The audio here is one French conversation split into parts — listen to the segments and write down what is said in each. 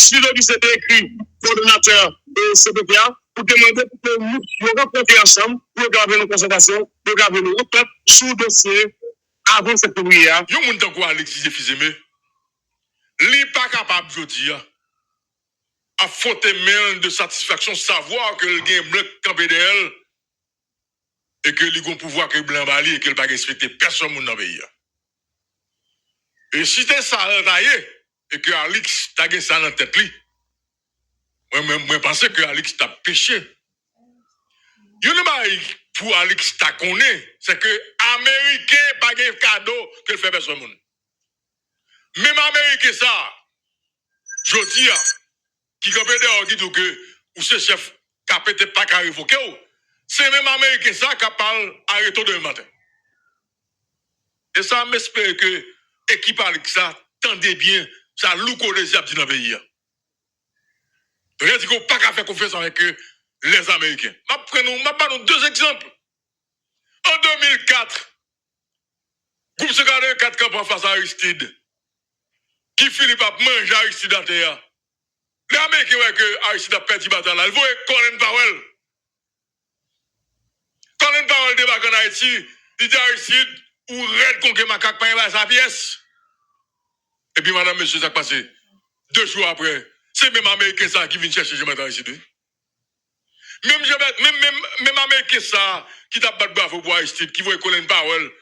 Suivi qui s'était écrit, coordonnateur de CPPA, pour demander que nous rencontrions ensemble, pour garder nos concertations, pour garder nos requêtes sous le dossier avant cette prière. Yon moun tan kwa Alexis Fizeme, li pas capable de dire, a faute mail de satisfaction, savoir que le gain blanc campé de elle, et que li gon pouvoir que blanc bali, et qu'elle pas respecter personne moun dans le pays. Et si t'es ça retaillé, et que Alix t'a gagné ça dans la tête, moi pense que Alix t'a péché. Yon ne pas pour Alix t'a connaît, c'est que Américain pas de cadeau que fait personne moun. Même Américain ça, je dis, qui compte dehors qui dit que ou ce chef qui a peut-être pas qu'à révoquer, c'est même Américain ça qui parle arrêté demain matin. Et ça m'espère que l'équipe Alix ça tendez bien, ça louko les abdi dans le pays. Donc, il dit pas qu'à faire confiance avec les Américains. Je prends deux exemples. En 2004, groupe secondaire 4 campagnes face à Aristide, qui finit par manger Aristide à terre. Les Américains voient que Aristide a perdu la bataille. Ils voient Colin Powell. Colin Powell débarque en Haïti, il dit Aristide, ou red contre macaque, pas sa pièce. Et puis, madame, monsieur, ça a passé 2 jours après. C'est même Américain ça qui vient chercher Jean-Marc Aristide. Même Américain ça qui t'a battu bravo pour Aristide, qui voit Colin Powell,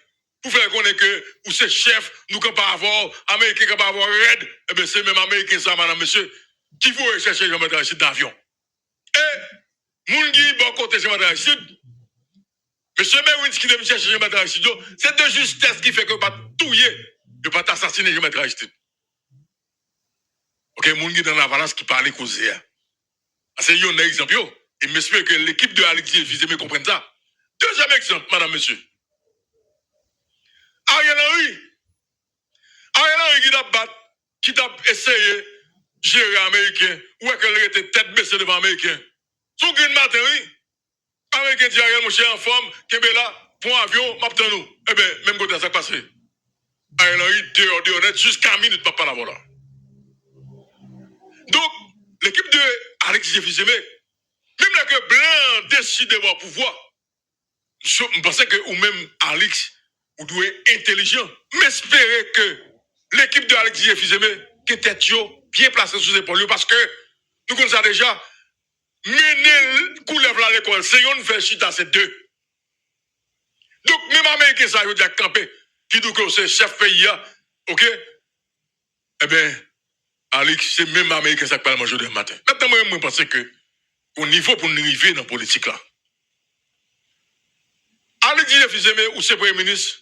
pour faire connaître que ou c'est chef, nous ne pas avoir, Américain ne pas avoir red, et bien c'est même Américain ça, madame, monsieur, qui voit chercher Jean-Marc Aristide d'avion. Et, moun qui bon côté Jean-Marc Aristide, monsieur Merwins qui vient chercher Jean-Marc Aristide, c'est de justesse qui fait que pas touiller, de pas t'assassiner Jean-Marc Aristide. Ok, moun qui dans la balance qui parle causé. C'est un exemple. Et j'espère que l'équipe de Alexis Fizeme comprenne ça. Deuxième exemple, madame, monsieur. Ariel Henry qui t'a essayé de gérer Américain, ou est-ce qu'elle était tête baissée devant Américain. Sous green matin, oui. Américain dit Ariel, mon cher en forme, Kembela, pour un avion, m'attend nous. Eh bien, même côté ça passe. Ariel Henry, dehors, jusqu'à minute, pas la voilà. Donc, l'équipe de Alexis Fizeme, même là que Blanc décide d'avoir pouvoir, je pense que ou même Alex, vous devez être intelligent, mais espérer que l'équipe de Alexis Fizeme, qui était bien placée sous épaules, parce que nous connaissons déjà, mener coulève à l'école, c'est une fait chita, c'est 2. Donc, même Américain, ça, il dit à camper, qui dit que c'est chef pays, ok? Eh bien, Alex, c'est même Américain, ça qui parle manger demain matin. Maintenant, moi, je pense que, au niveau pour nous arriver dans la politique là. Alexis Fizeme ou ses premiers ministres,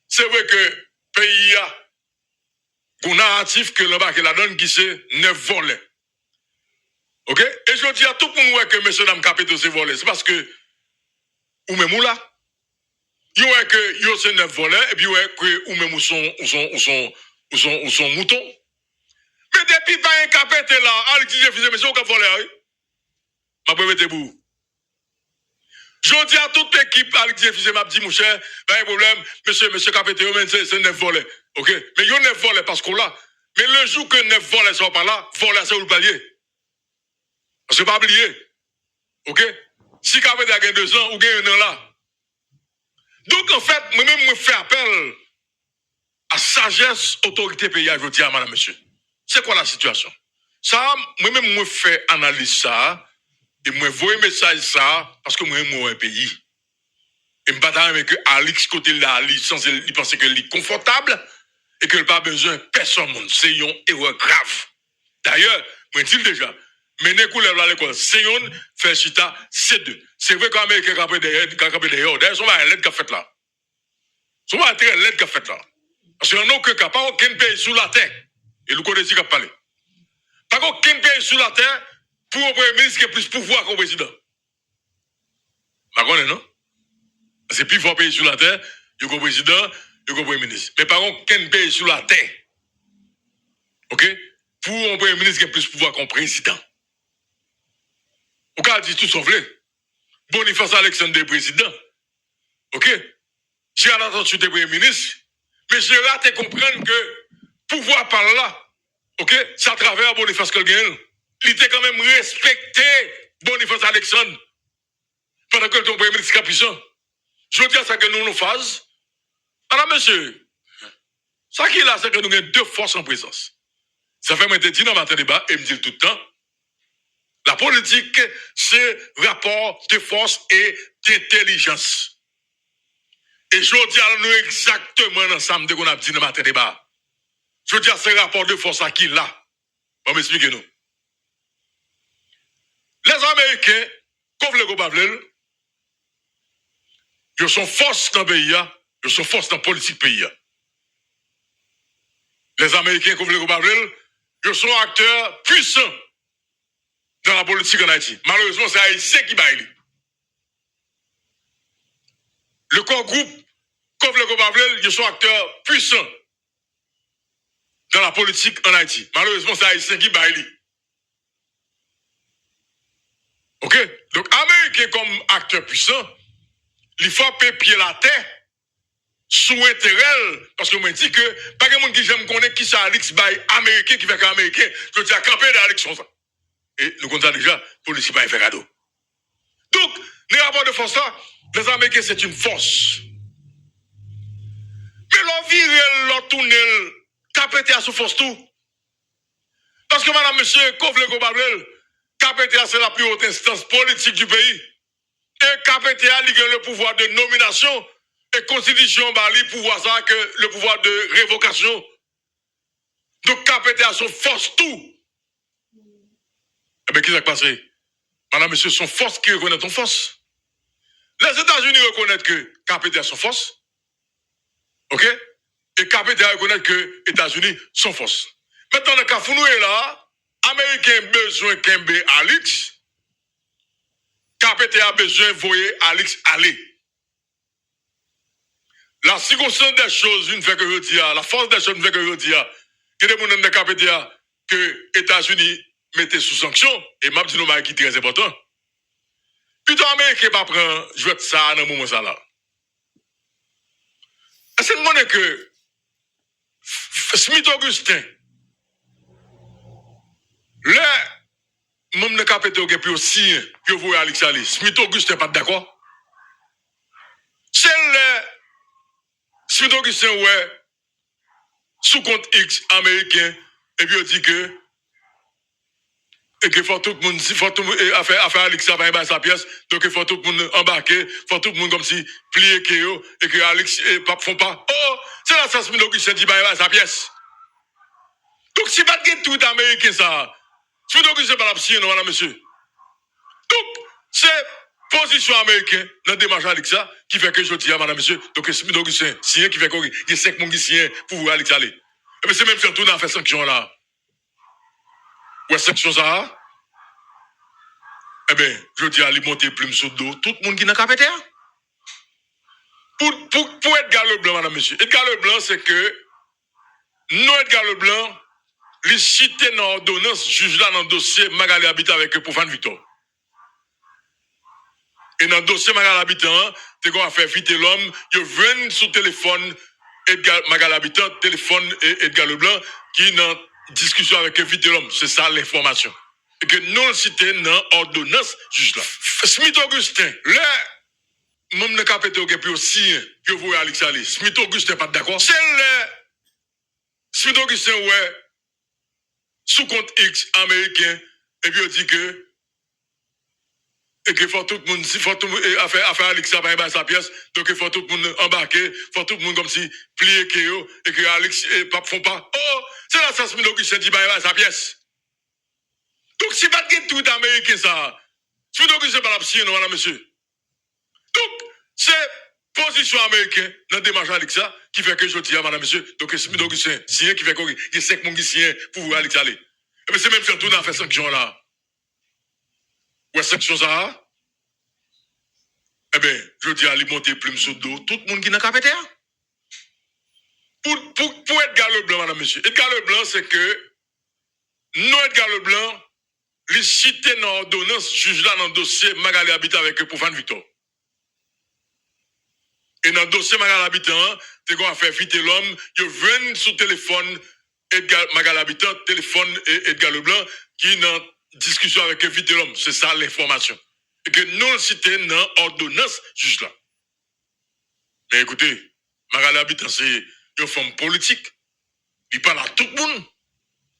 c'est vrai que le pays a un narratif que là-bas, que la donne qui c'est 9 volets. Ok? Et je dis à tout le monde que M. Dame Capito c'est volé. C'est parce que, ou même ou là, il y a que yo c'est 9 volets, et puis il y a que ou même ou son mouton. Mais depuis pas un capete là, Alexis Fizeme, c'est au volé. Ma promette vous. Je dis à toute l'équipe, Alexis Fizeme m'a dit, mon cher, pas un problème, monsieur Capete, c'est 9 volets. Ok? Mais il y a 9 volets parce qu'on l'a. Mais le jour que 9 volets sont pas là, volets c'est où le palier. Parce que pas oublier. Ok? Si Capete a gagné 2 ans, ou gagne 1 an là. Donc en fait, moi-même, je fais appel à sagesse, autorité pays, je dis à madame, monsieur. C'est quoi la situation? Ça, moi-même, je fais analyse ça. Et moi, je vois un message ça, parce que moi, je suis un pays. Et je ne pas que Alix, côté là, il pense qu'il est confortable et qu'il n'a pas besoin de personne. C'est une erreur grave. D'ailleurs, je dis déjà, mener couleur à l'école, c'est une, faire chita, c'est 2. C'est vrai qu'en Amérique, quand il y a d'ailleurs, c'est une lettre qui a fait là. C'est une lettre qui a fait là. Parce qu'il n'y a aucun cas, pas aucun pays sous la terre. Et le code dit qu'il a parlé. Pas aucun pays sous la terre pour un premier ministre qui a plus de pouvoir qu'un président. Pas qu'on est, non? C'est plus fort pays sur la terre, il y a un président, il y a un premier ministre. Mais par contre, quel pays sur la terre? Ok? Pour un premier ministre qui a plus de pouvoir qu'un président. Au cas dit tout sauf Boniface Alexandre président. Ok? J'ai attendu des premiers ministres, mais j'ai raté comprendre que pouvoir par là, OK, c'est à travers Boniface Colgain. Il était quand même respecté Boniface Alexandre pendant que le premier ministre capuchon. Je dis à ça que nous faisons. Alors, monsieur, ça qui est là, c'est que nous avons deux forces en présence. Ça fait maintenant dit dans matin débat et me dit tout le temps. La politique, c'est rapport de force et d'intelligence. Et je dis à nous exactement ensemble de qu'on a dit dans matin débat. Je dis à ce rapport de force à qui là. On m'explique nous. Les Américains, comme le gouvernement, ils sont force dans le pays, ils sont force dans la politique pays. Les Américains, comme le gouvernement, ils sont acteurs puissants dans la politique en Haïti. Malheureusement, c'est Haïtien qui baille. Le corps groupe, comme le gouvernement, ils sont acteurs puissants dans la politique en Haïti. Malheureusement, c'est Haïtien qui baille. OK? Donc, Américains comme acteurs puissants, il faut pied la terre sous intérêt. Parce que moi, je dis que, pas de monde qui j'aime connaître qui c'est Alex Bay américain qui fait qu'américain, je dis à camper d'Alex ça. Et nous comptons déjà, pour le pas faire cadeau. Donc, les rapports de force, les Américains, c'est une force. Mais l'on vire, l'on tourne, capété à sous force tout. Parce que madame, monsieur, Kovle Gobablel, KPTA, c'est la plus haute instance politique du pays. Et KPTA, il a le pouvoir de nomination et constitution, le pouvoir ça que le pouvoir de révocation. Donc KPTA, son force tout. Eh bien, qu'est-ce qui s'est passé? Madame, monsieur, son force qui reconnaît ton force. Les États-Unis reconnaissent que KPTA son force. OK? Et KPTA reconnaît que les États-Unis sont force. Maintenant, le cas Founou est là. Américain besoin Kembe Alix. KPTA besoin voyer Alix aller. La circonstance des choses, une fait que je dis, la force des choses, une fait que je dis, que les gens de KPTA, que les États-Unis mettaient sous sanction, et m'a dit nous qui est très important. Plutôt Américain pas prendre, je vais ça dans le moment ça là. C'est le moment que Smith Augustin, le même le KPTA qui est plus aussi, que vous Alex Ali, Smith Augustin pas d'accord. C'est le Smith Augustin, ouais, sous compte X américain, et puis on dit que, et que faut tout le monde, faut tout le monde, affaire Alex ça va sa pièce, donc il faut tout le monde embarquer, faut tout le monde comme si plier Kéo, et que Alex et Pape font pas. Oh, c'est là ça Smith Augustin dit bah sa pièce. Donc si pas de tout américain ça, Smith Augustin pas la psy, non, voilà monsieur. Donc, c'est position américaine dans le démarche Alex qui fait que je dis à madame monsieur, donc Smith Augustin, signé qui fait qu'il y a 5 personnes qui signent pour Alex aller. Et bien c'est même fait tout dans fait sanction là. Ouais, sanction ça. Eh bien, je dis à lui monter plume sous le dos, tout le monde qui n'a qu'à péter. Pour Edgar Leblanc, madame monsieur. Edgar Leblanc, c'est que, non Edgar Leblanc, il cité dans l'ordonnance, juge là dans le dossier Magali Habitat avec Profane Victor. Et dans le dossier Magali Habitant, tu as fait vite l'homme, il vient sous téléphone, Edgar Magali Habitant, téléphone et Edgar Leblanc, qui est dans discussion avec vite l'homme. C'est ça l'information. Et que non cité dans l'ordonnance, juge là. Smith Augustin, là, même le capitaine qui est plus aussi, que vous Alex Ali. Smith Augustin pas d'accord. C'est le Smith Augustin, ouais, sous compte X américain, et puis on dit que, et que faut tout le monde, faut tout le monde, affaire Alex ça va sa pièce, donc il faut tout le monde embarquer, faut tout le monde comme si plier Kéo, et que Alex et Pape font pas. Oh, c'est là ça Smith Augustin dit bah sa pièce. Donc si pas de tout américain ça, Smith Augustin pas la psy, non, voilà monsieur. Donc, c'est position américaine dans le démarche Alex qui fait que je dis à madame monsieur, donc Smith Augustin, signé qui fait qu'il y a 5 personnes qui signent pour vous Alex aller. Et bien c'est même surtout dans la sanction là. Ouais, sanction ça. Eh bien, je dis à lui monter plume sous le dos, tout le monde qui n'a qu'à péter. Pour Edgar Leblanc, madame monsieur. Edgar Leblanc, c'est que, non Edgar Leblanc, il cité dans l'ordonnance, juge là dans le dossier Magali Habitat avec Profane Victor. Et dans le dossier Magali Habitant, tu as fait vite l'homme, il vient sous téléphone, Edgar Magal Habitant téléphone et Edgar Leblanc qui est en discussion avec Vite l'homme. C'est ça l'information. Et que nous le citons dans l'ordonnance juge là. Mais écoutez, Magal Habitant, c'est une femme politique. Il parle à tout le monde.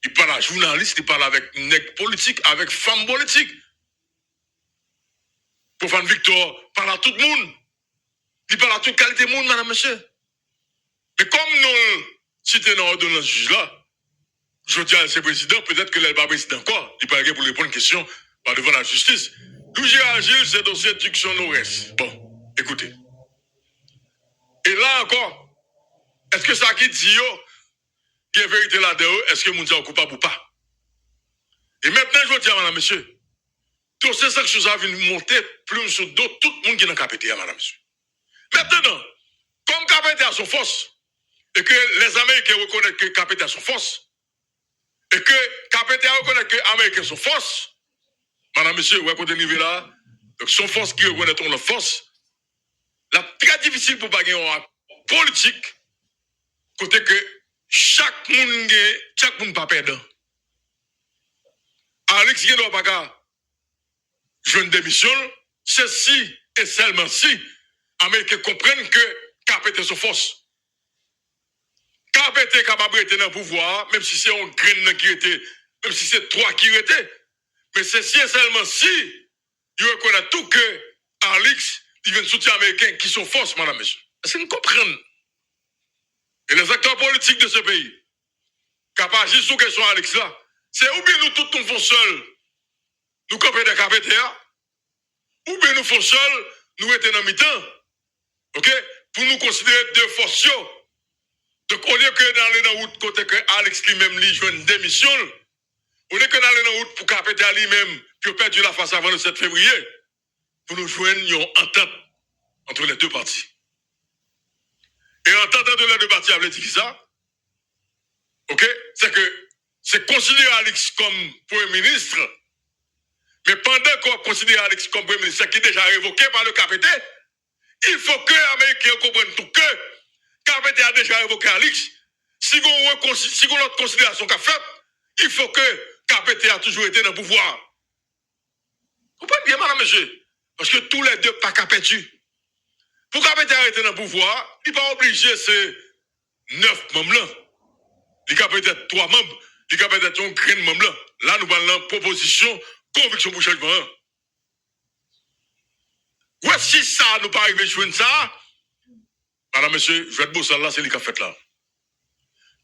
Il parle à journaliste, il parle avec nègre politique, avec femme politique. Profane Victor parle à tout le monde. Il parle à toute qualité de monde, madame, monsieur. Mais comme nous citons dans l'ordonnance juge là, je dis à ce président, peut-être que n'est pas président encore. Il paraît pour répondre à une question par devant la justice. D'où j'ai agi, c'est dossier Duxon Nores. Bon, écoutez. Et là encore, est-ce que ça qui dit, il y a vérité là-dedans, est-ce que Mounza est coupable ou pas? Et maintenant, je veux dire, madame, monsieur, tout ces choses a vu monter plus sur d'autres, tout le monde qui est dans le KPTA, madame, monsieur. Maintenant, comme KPTA a son force, et que les Américains reconnaissent que KPTA a son force, et que KPTA reconnaît que les Américains sont force, madame, monsieur, vous voyez, niveau là, donc son force qui reconnaît la force, là, très difficile pour pas gagner en politique, côté que chaque monde pas perdant. Alex ne doit pas jouer une démission, c'est si et seulement si les Américains comprennent que KPT sont force. KPT est capable d'être dans le pouvoir, même si c'est un grain qui était, même si c'est trois qui étaient. Mais c'est si et seulement si ils reconnaissent tout que Alex, ils viennent soutien américain qui sont force, madame, monsieur. Est-ce que vous comprenez? Et les acteurs politiques de ce pays, capables d'agir sur question Alex là, c'est ou bien nous tous nous faisons seuls, nous camper des KPTA, ou bien nous faisons seuls, nous étions dans mi-temps, ok, pour nous considérer deux forces. Donc au lieu que d'aller dans la route côté que Alex lui-même lui joue une démission, au lieu que d'aller dans la route pour KPTA lui-même, puis perdu la face avant le 7 février, pour nous joindre une entente entre les deux parties. Et entente entre les deux parties, avait dit ça, ok, c'est que c'est considérer Alex comme Premier ministre, mais pendant qu'on considère Alex comme Premier ministre, qui est déjà révoqué par le KPT, il faut que les Américains comprennent tout que KPT a déjà révoqué Alex. Si on a autre considération qu'a fait, il faut que KPT a toujours été dans le pouvoir. Vous comprenez bien, madame, monsieur? Parce que tous les deux pas KPT. Pour KPT a été dans le pouvoir, il n'est pas obligé, c'est 9 membres là. Il y a peut-être 3 membres, il y a peut-être un grand membre là. Là, nous parlons de proposition, conviction pour changement. Ouais, si ça, nous pas arrivé à jouer ça, madame, monsieur, je vais être beau, ça là, c'est lui qui a fait là.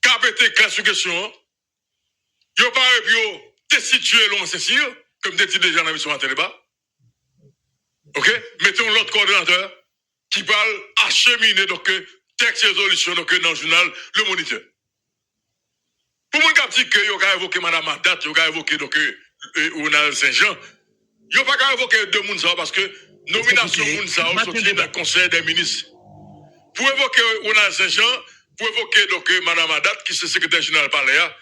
KPT, classe sur question, il n'y a pas de situé long, c'est sûr, comme tu dis déjà dans la mission à débat. Ok? Mettons l'autre coordonnateur qui parle acheminer, donc, texte résolution, donc, dans le journal, le Moniteur. Pour mon cap dire que vous avez évoqué Mme Haddad, vous avez évoqué donc Ronald Saint-Jean, vous n'avez pas évoqué deux Mounsa parce que nomination Mounsa au sorti dans le Conseil des ministres. Pour évoquer Ronald Saint-Jean, pour évoquer donc Mme Haddad qui est secrétaire général Paléa,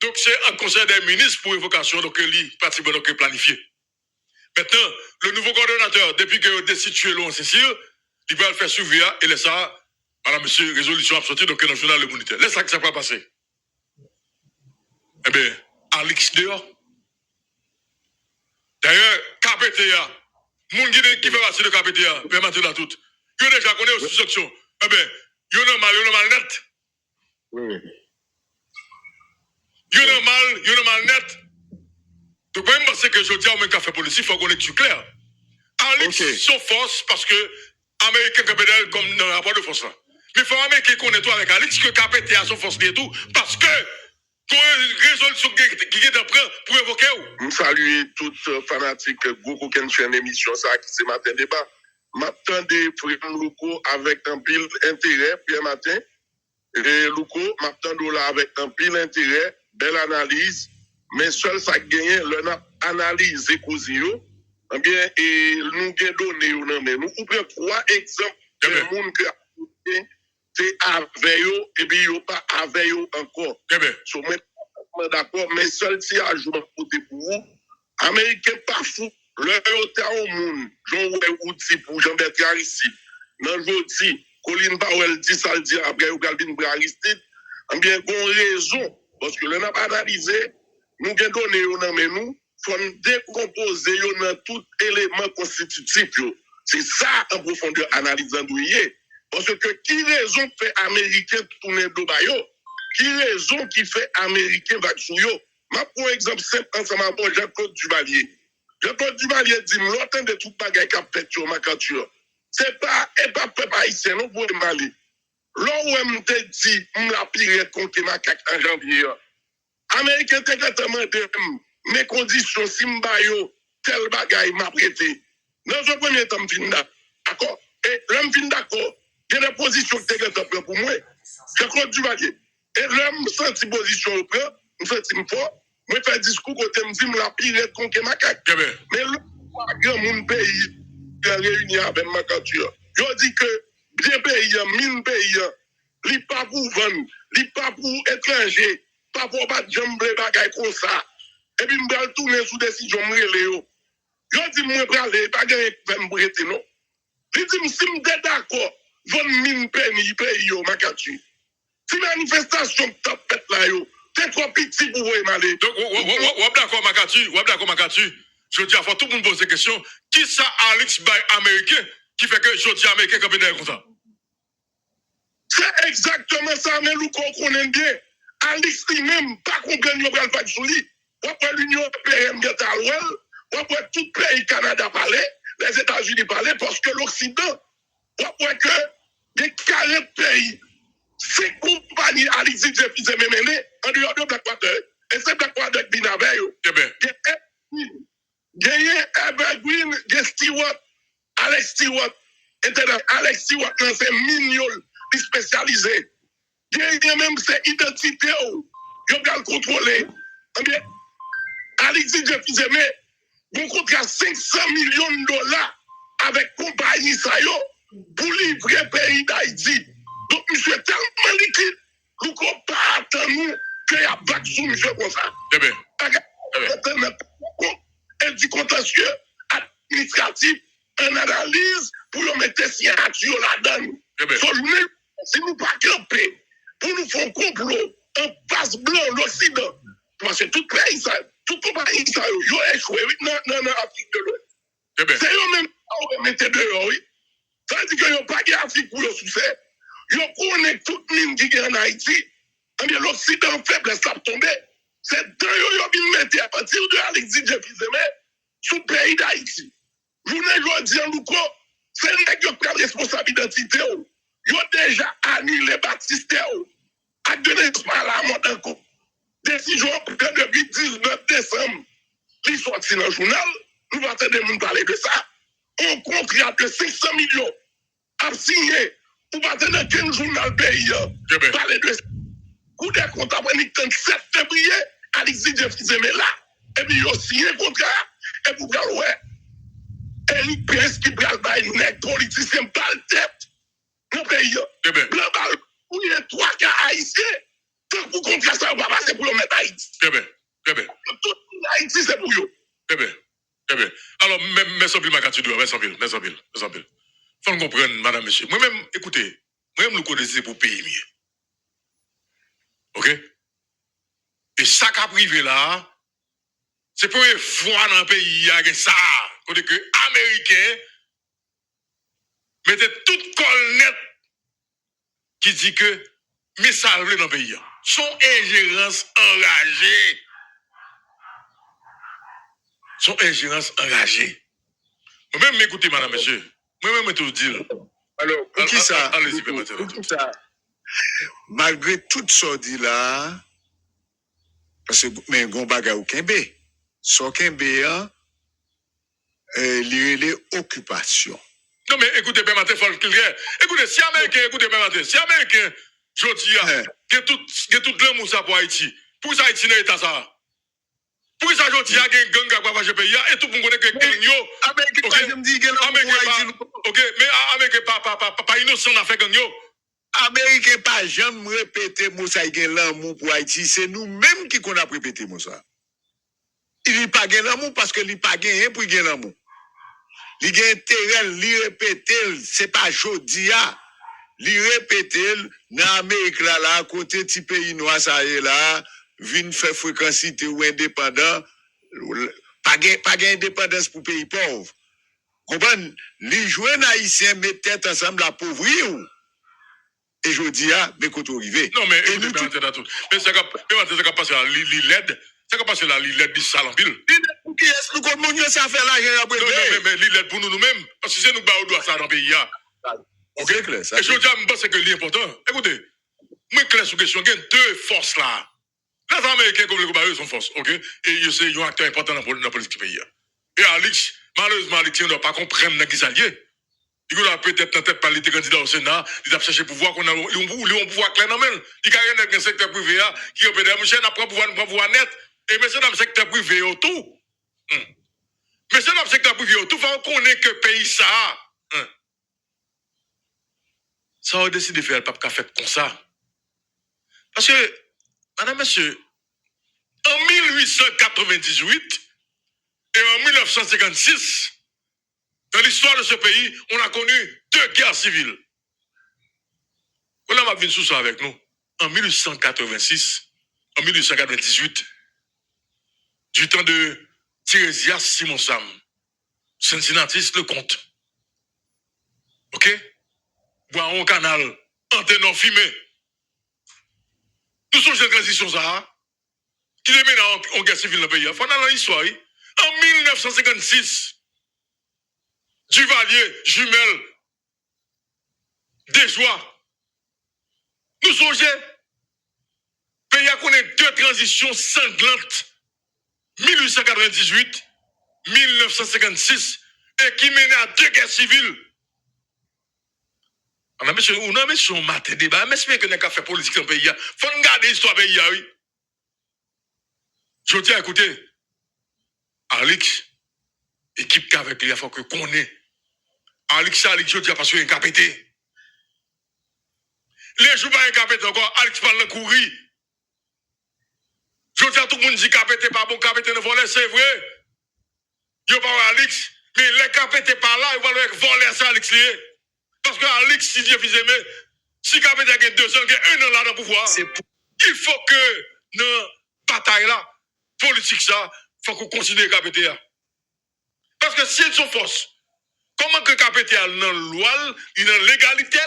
donc c'est un Conseil des ministres pour évocation donc lui participe donc planifié. Maintenant, le nouveau coordonnateur, depuis que destitué Laurent Cécile, il va le faire suivre et laisse ça, madame, monsieur, résolution absortie donc dans le journal Le Moniteur. Laisse ça que ça va passer. Eh bien, Alex dehors. D'ailleurs, KPTA, moun qui fait partie de KPTA, permettez la toute. Yo déjà connaît aux sous-sections. Eh bien, yo non mal net. Yo non mal net. Donc, même parce que je dis à un café policier, il faut qu'on ait tout clair. Alex, son force, parce que Américain KPTA, comme dans le rapport de force là. Mais il faut Américain connaît tout avec Alex, que KPTA son force et tout, parce que résolution qui est après pour évoquer où? Je salue toutes fanatiques Goko qui ont une émission ça qui c'est matin débat. M'attendais frère Louko avec un pile intérêt Pierre matin. Et Louko m'attendais là avec un pile intérêt, belle analyse, mais seul ça gagne le analyse cousino. Eh bien et nous gagne donné nous ouvrons 3 exemples de monde que c'est avec eux et puis yo pas avec eux encore. So, d'accord, mais seul si à jouer côté pour vous, Américain pas fou, le hôtel au monde, Jean-Oué dit pour Jean-Bertrand ici. Non, je dis, Colin Powell dit ça, le dit après, ou Galvin Aristide, eh bien, bon raison Parce que l'on a analysé, nous avons donné mais nous, il faut décomposer dans tout élément constitutif. C'est ça en profondeur analyse andouillé. Parce que qui raison fait Américain tourner de bayo? Qui raison qui fait Américain vaccouyo? Ma pour exemple, simple ensemble avec Jean-Claude Duvalier. Jean-Claude Duvalier dit, l'autant de tout bagay qu'a fait sur ma culture. C'est pas, et pas peuple haïtien, non, pour le Mali. Là où on te dit, on l'a pire contre ma cac en janvier. Américain te demandé mes conditions, si m'bayo, tel bagay m'a prêté. Dans un premier temps, je d'accord. Et là, je suis d'accord. Il y a des positions que tu as pour moi. Jean-Claude Duvalier. Et là, je me sens en position au près, je me sens fort. Je fais un discours côté me dit, la pire contre ma cac. Mais le grand monde pays réuni avec ma culture. Je dis que bien pays, mine pays, li pas pour vendre, li pas pour étranger, pas pour battre jambe bagay comme ça. Et puis me tourner sous décision me relé. Je dis moi praler pas gagner 20 brete non. Il dit si me d'accord, vendre mine pays yo ma culture. Si manifestation top fait là yo, c'est trop petit pour voir aller. Donc ou d'accord Makatu, je dis à faut tout le monde pose des questions, qui ça Alex by américain qui fait que je dis américain comme derrière comme ça? C'est exactement ça mais nous connaissons bien. Alex lui-même pas comprendre yo pral pas sur lui. Après l'Union européenne après tout pays Canada parlait, les États-Unis parlaient parce que l'Occident après que des 40 pays ces compagnies Alexis Jeffries et Mémélé, en dehors de Blackwater, et c'est Blackwater qui vient avec eux. Il y a Evergreen, il y a Stewart, Alex Stewart, Alex Stewart, c'est Mignol, spécialisé. Il y a même ces identités, ils doivent contrôler. Alexis Jeffries et Mémélé, vous contrat 500 millions de dollars avec compagnie Sayo pour livrer le pays d'Haïti. Donc, monsieur est tellement liquide, nous ne pouvons pas attendre qu'il y a pas de sous, monsieur, comme ça. Et du contentieux administratif, une analyse pour nous mettre signature là-dedans. Si nous ne pas camper, pour nous faire un complot, un passe blanc, l'Occident, parce que tout pays, tout compagnie, ça, ils ont échoué dans l'Afrique de l'Ouest. C'est eux-mêmes qui ont mis dehors, oui. Ça veut dire qu'ils n'ont pas d'Afrique pour le succès. Yo connaît toute mine qui est en Haïti, eh bien l'Occident faible, ça va tomber. C'est dans yo vient mettre à partir de Alexis Jeffries sous le pays d'Haïti. Vous ne dis en Louko, c'est les gens qui ont responsabilité d'identité. Yo déjà annulé Baptiste, a donné pas la mort encore. Décision que depuis 19 décembre, ils sont sortis dans le journal, nous allons attendre parler de ça. Un contrat de 500 millions a signé. Ou pas dans quel journal pays parler de coup des comptes après le 7 février, Alexis Jeffries est là. Et puis il a signé un contrat. Et vous voyez, ouais, Eric Pérez qui prend le politicien balle tête dans le pays. Blanc balle, où il y a 3 cas haïtiens. Tant que vous contrat ça, on va passer pour le mettre Haïti. Tout Haïti, c'est pour eux. Alors, merci bien, Makatu, merci bien. Faut nous comprendre, madame, monsieur. Moi-même, écoutez, moi-même, nous connaissons pour payer mieux. OK? Et ça qui a privé là, c'est pour une fois dans le pays, il y a ça. Côté que les Américains mettaient toute colle net qui dit que message dans le pays. Son ingérence enragée. Moi-même, écoutez, madame, monsieur. Moi-même, je dis. Alors, pour qui ça? Allez-y, malgré tout ça dit là, parce que mais gon bagay ou Kembe, so Kembe les occupations. Non mais écoutez, ben matin, faut clair. Écoutez, si Américain, écoutez, ben matin, si Américain, je dis, que tout le monde ça pour Haïti. Pour ça Haïti n'est pas ça. Pour ça je dis, il y a un gang qui va passer pays et tout le monde connaît que gang yo. Américain, je me dis que OK, mais Américain pas innocent n'a fait gang yo. Américain pas jamais répéter Moussa gen l'amour pour Haïti, c'est nous-mêmes qui qu'on a répété Moussa. Il n'y pas gen l'amour parce que il pas gen pour gen l'amour. Il gen intérêt li répéter, c'est pas jodia. Li répéter dans Amérique là côté petit pays noir ça est là, vin faire fréquencité ou indépendant, pas gain indépendance pour pays pauvre. Comprendre, les jeunes haïtiens mettent tête ensemble la pauvreté. Et je dis, mais quand on arrive. Non, mais écoutez, mais ça va passer à l'ILED. Ça va passer à l'ILED du Salampil. Qui est-ce que nous avons ça faire l'argent après? Non, mais l'ILED pour nous-mêmes, parce que c'est nous qui doit ça dans le pays. Ok, clair. Et je dis, je pense que l'important, écoutez, moi, clair sur question, il y a deux forces là. Les Américains, comme les Cubains, sont forces, ok? Et c'est un acteur important dans la politique du pays. Et Alix, malheureusement, Alix ne doit pas comprendre qui ça lié. Il a peut-être dans tête parler des candidats au Sénat, il a cherché pouvoir qu'on a un pouvoir clair dans le il y a rien dans le secteur privé qui a peut-être monsieur n'a pas pouvoir net et monsieur dans le secteur privé autour. Monsieur dans le secteur privé autour, faut qu'on ait que pays ça. Ça a décidé de faire le pape fait comme ça. Parce que madame monsieur en 1898 et en 1956 dans l'histoire de ce pays, on a connu deux guerres civiles. On a vu sous ça avec nous. En 1886, en 1898, du temps de Tiresias Simon Sam, Cincinnatus le comte. Ok? Bois un canal, antenne fumée. Nous sommes cette transition ça, qui est maintenant en guerre civile dans le pays. Il faut dans l'histoire. En 1956, Duvalier, Jumel, Desjoie. Nous songeons, le pays a connu deux transitions sanglantes, 1898, 1956, et qui menaient à deux guerres civiles. On a mis sur un matin débat, mais c'est bien que nous avons fait politique dans le pays. Il faut regarder l'histoire du pays. Oui. Je dis, écoutez, Alix, équipe qu'avec lui, il faut que qu'on ait. Alix, je dis, parce qu'il y a un capété. Les jours, pas un capété encore, Alix parle de courir. Je dis à tout le monde dit capété pas bon, capété ne voler, c'est vrai. Il n'y a pas Alix, mais les capété pas là, ils vont voler ça, Alix. Parce que Alix, si Dieu faisait aimer, si capété a 2 ans, il y a 1 an là dans le pouvoir. Il faut que dans bataille là, politique ça, il faut qu'on considère capété. Parce que si ils sont force, comment que capété a dans loi, il a légalité,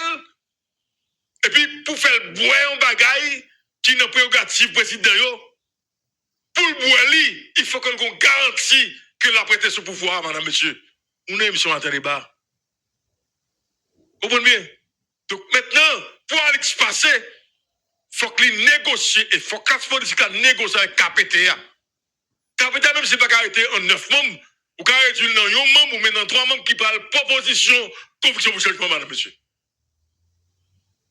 et puis pour faire boire un bagaille qui n'a prérogative président, pour le boire, il faut qu'on garantit que la prêté ce pouvoir, madame, monsieur. On a une émission à débat. Vous comprenez bien? Donc maintenant, pour aller se passer, il faut qu'il négocie, et il faut que la politique négocie avec KPTA. KPTA, même si ce n'est pas arrêté en 9 membres, ou qu'à réduire dans 1 membre, ou maintenant 3 membres qui parlent proposition, conviction pour changement, madame, monsieur.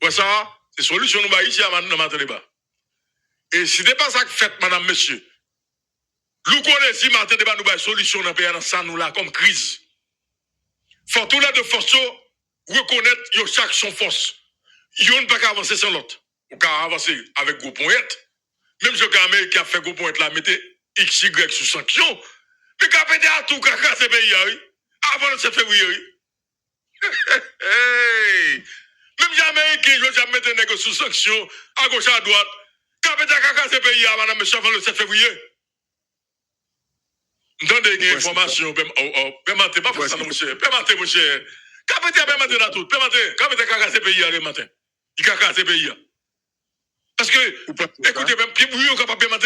Ouais, ça, c'est solution nous ici à notre débat. Et si ce n'est pas ça que fait, madame, monsieur, nous connaissons matin débat nous solution dans le pays dans ça nous là comme crise. Faut tout là de force reconnaître yo chaque son force. Yo ne pas avancer sans l'autre. On peut avancer avec gros point. Même si le qui a fait gros point là mettez XY sous sanction, mais qu'a pété à tout caca ce pays oui. Avant le 7 février. Hey! Même jamais qui je jamais mettre nèg sous sanction à gauche à droite. Qu'a pété à caca ce pays madame monsieur avant le 7 février. Donnez des informations, permettez pas faire ça, mon cher. Permettez, mon cher. Permettez, permettez dans tout. Permettez, permettez caca ce pays le matin. Il caca ce pays. Parce que, écoutez, même, puis vous, capable de permettre.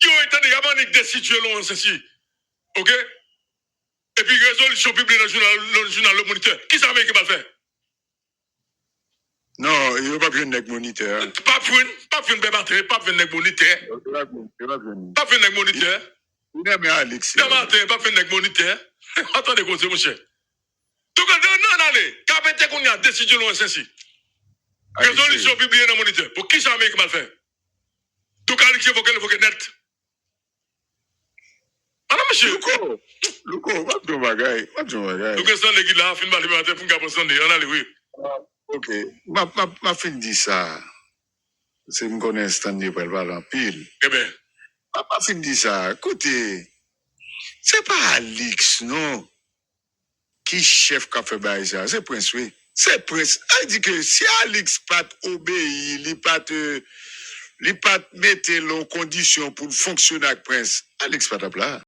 Il y a été des situations loin, ceci. OK? Et puis, résolution publiée dans le journal Le Moniteur. Qui s'en met qui va le faire? Non, il n'y a pas besoin de moniteur. Pas besoin de permettre, pas besoin de moniteur. Pas besoin de moniteur. Non, mais Alex. Non, mais pas besoin de moniteur. Attendez, mon cher. Donc, non, allez, capitaine qu'on a décidé loin, ceci. Résolution publiée dans le Moniteur. Pour qui s'en met qui va le faire? Donc, Alex, il faut que net. Alors, monsieur. Luko, pas de bagaille. Donc, ça, les gars, fin de matin, pour qu'on s'en on allez, oui. Ok. Ma fin dit ça. C'est me connaître stand pour le en pile. Eh bien. Ma fin dit ça. Écoutez, c'est pas Alex, non. Qui chef qui a fait bail ça? C'est Prince, oui. C'est Prince. Elle dit que si Alex pas obéi, il pas li pas mettre en condition pour fonctionner avec prince Alex Patapla.